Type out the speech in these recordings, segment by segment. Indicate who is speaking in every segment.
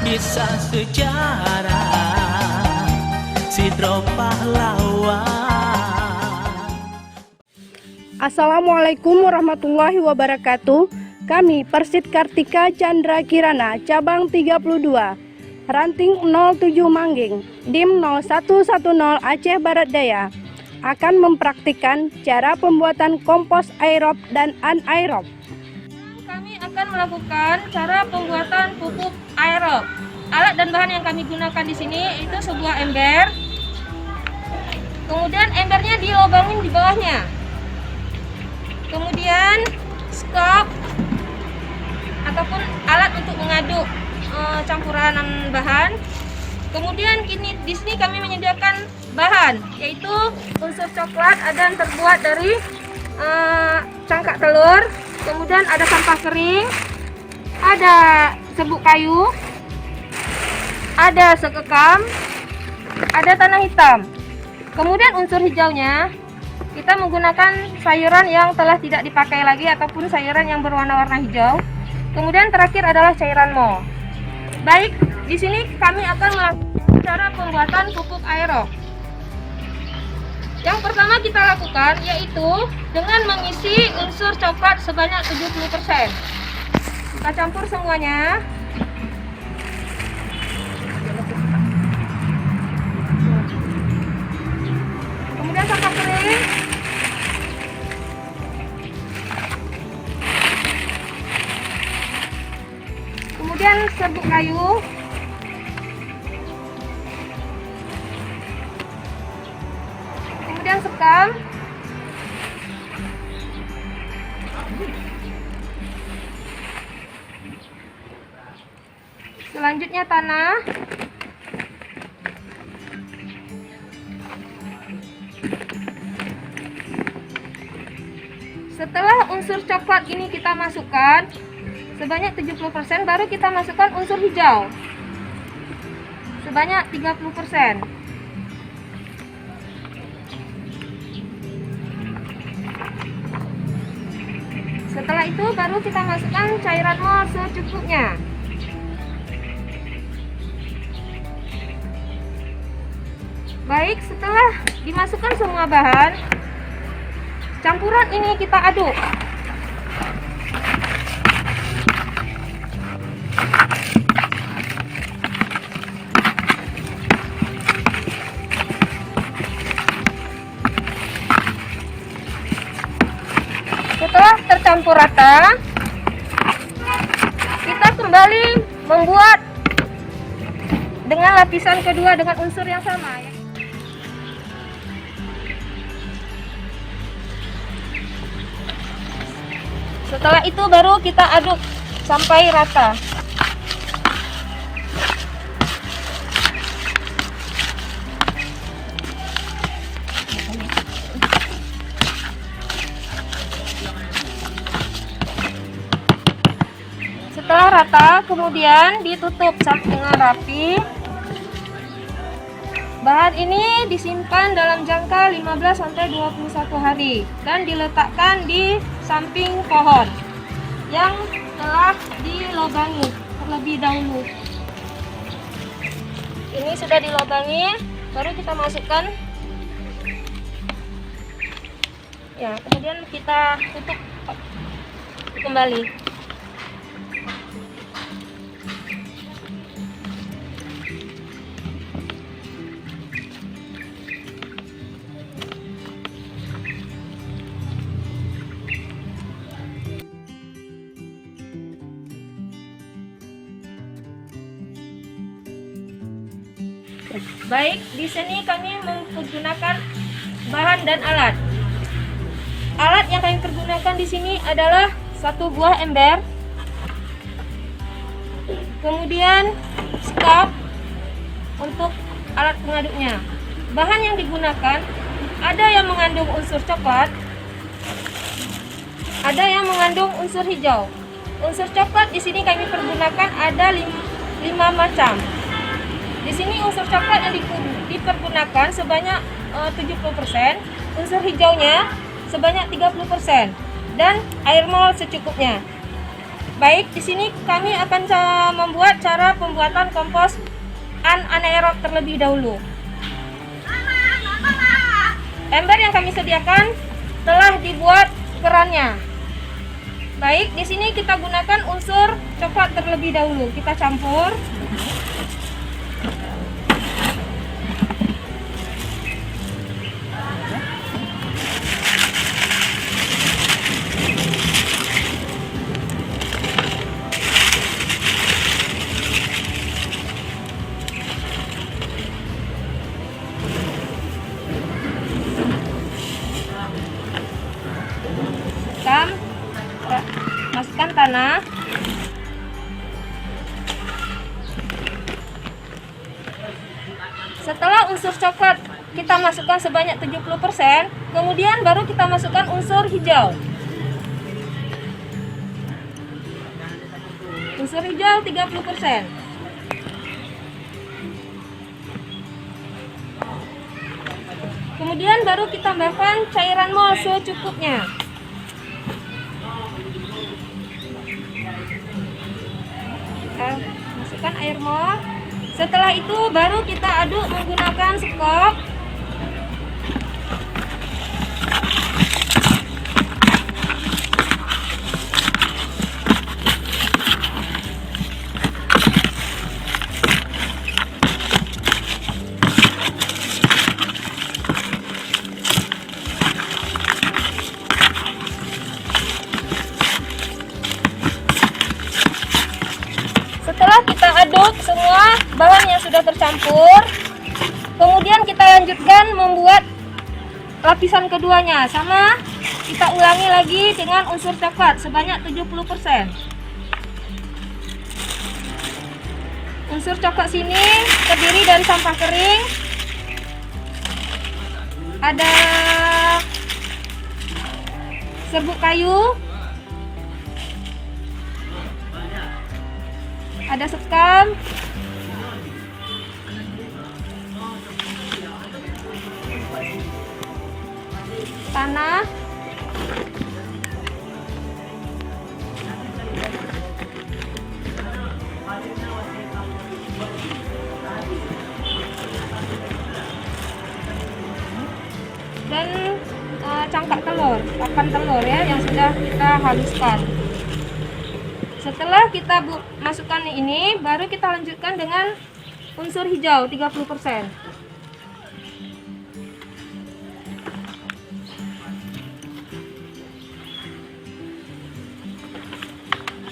Speaker 1: kisah sejarah Sidro Pahlawan.
Speaker 2: Assalamualaikum warahmatullahi wabarakatuh. Kami Persit Kartika Chandra Kirana cabang 32 ranting 07 Mangging DIM 0110 Aceh Barat Daya akan mempraktikkan cara pembuatan kompos aerob dan anaerob.
Speaker 3: Kami akan melakukan cara pembuatan pupuk aerob. Alat dan bahan yang kami gunakan di sini itu sebuah ember. Kemudian embernya dilobangin di bawahnya. Kemudian skop ataupun alat untuk mengaduk campuran bahan. Kemudian di sini kami menyediakan bahan, yaitu unsur coklat dan terbuat dari cangkak telur. Kemudian ada sampah kering, ada serbuk kayu, ada sekekam, ada tanah hitam. Kemudian unsur hijaunya kita menggunakan sayuran yang telah tidak dipakai lagi ataupun sayuran yang berwarna-warna hijau. Kemudian terakhir adalah cairan mol. Baik, di sini kami akan melakukan cara pembuatan pupuk aerob. Yang pertama kita lakukan yaitu dengan mengisi unsur coklat sebanyak 70%. Kita campur semuanya. Kemudian sampah kering. Kemudian serbuk kayu. Kemudian sekam. Selanjutnya tanah. Setelah unsur coklat ini kita masukkan sebanyak 70%, baru kita masukkan unsur hijau sebanyak 30%. Setelah itu baru kita masukkan cairan mol secukupnya. Baik, setelah dimasukkan semua bahan, campuran ini kita aduk. Setelah tercampur rata, kita kembali membuat dengan lapisan kedua dengan unsur yang sama. Setelah itu baru kita aduk sampai rata. Setelah rata, kemudian ditutup dengan rapi. Bahan ini disimpan dalam jangka 15-21 hari dan diletakkan di samping pohon yang telah dilobangi terlebih dahulu. Ini sudah dilobangi, baru kita masukkan. Ya, kemudian kita tutup kembali. Baik, di sini kami menggunakan bahan dan alat. Alat yang kami pergunakan di sini adalah satu buah ember, kemudian skop untuk alat pengaduknya. Bahan yang digunakan ada yang mengandung unsur coklat, ada yang mengandung unsur hijau. Unsur coklat di sini kami pergunakan ada 5 macam. Di sini unsur coklat yang dipergunakan sebanyak 70%, unsur hijaunya sebanyak 30%, dan air mol secukupnya. Baik, di sini kami akan membuat cara pembuatan kompos anaerob terlebih dahulu. Ember yang kami sediakan telah dibuat kerannya. Baik, di sini kita gunakan unsur coklat terlebih dahulu. Kita campur. Masukkan tanah. Setelah unsur coklat kita masukkan sebanyak 70%, kemudian baru kita masukkan unsur hijau. Unsur hijau 30%. Kemudian baru kita tambahkan cairan mol secukupnya. Kita masukkan air mol. Setelah itu baru kita aduk menggunakan sekop. Setelah kita aduk semua bahan yang sudah tercampur, kemudian kita lanjutkan membuat lapisan keduanya. Sama, kita ulangi lagi dengan unsur coklat sebanyak 70%. Unsur coklat sini terdiri dari sampah kering, ada serbuk kayu, ada sekam, tanah, dan cangkak telur, pakan telur ya yang sudah kita haluskan. Setelah kita masukkan ini, baru kita lanjutkan dengan unsur hijau 30%.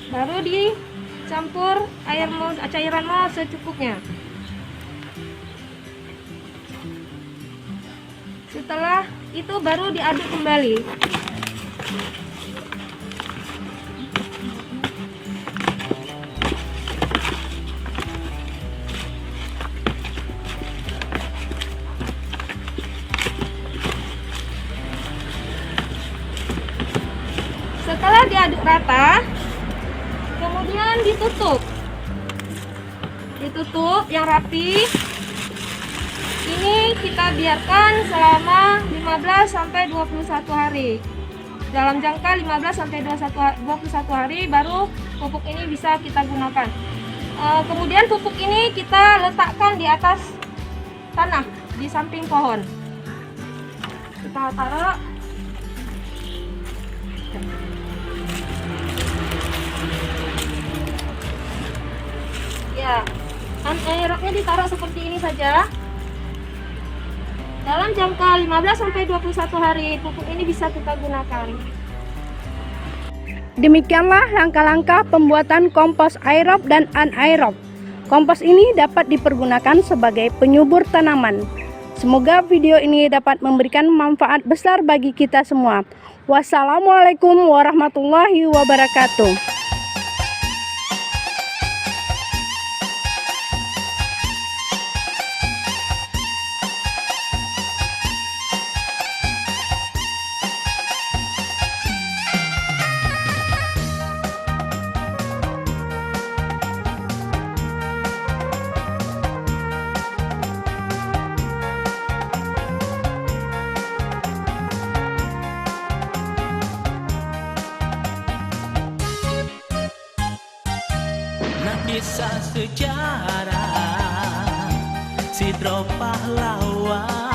Speaker 3: Baru dicampur cairan mol secukupnya. Setelah itu baru diaduk kembali. Setelah diaduk rata, kemudian ditutup yang rapi. Ini kita biarkan selama 15 sampai 21 hari. Dalam jangka 15 sampai 21 hari baru pupuk ini bisa kita gunakan. Kemudian pupuk ini kita letakkan di atas tanah di samping pohon. Kita taruh. Ya, aerobnya ditaruh seperti ini saja. Dalam jangka 15 sampai 21 hari pupuk ini bisa kita gunakan.
Speaker 2: Demikianlah langkah-langkah pembuatan kompos aerob dan anaerob. Kompos ini dapat dipergunakan sebagai penyubur tanaman. Semoga video ini dapat memberikan manfaat besar bagi kita semua. Wassalamualaikum warahmatullahi wabarakatuh.
Speaker 1: Nah kisah sejarah Sidro pahlawan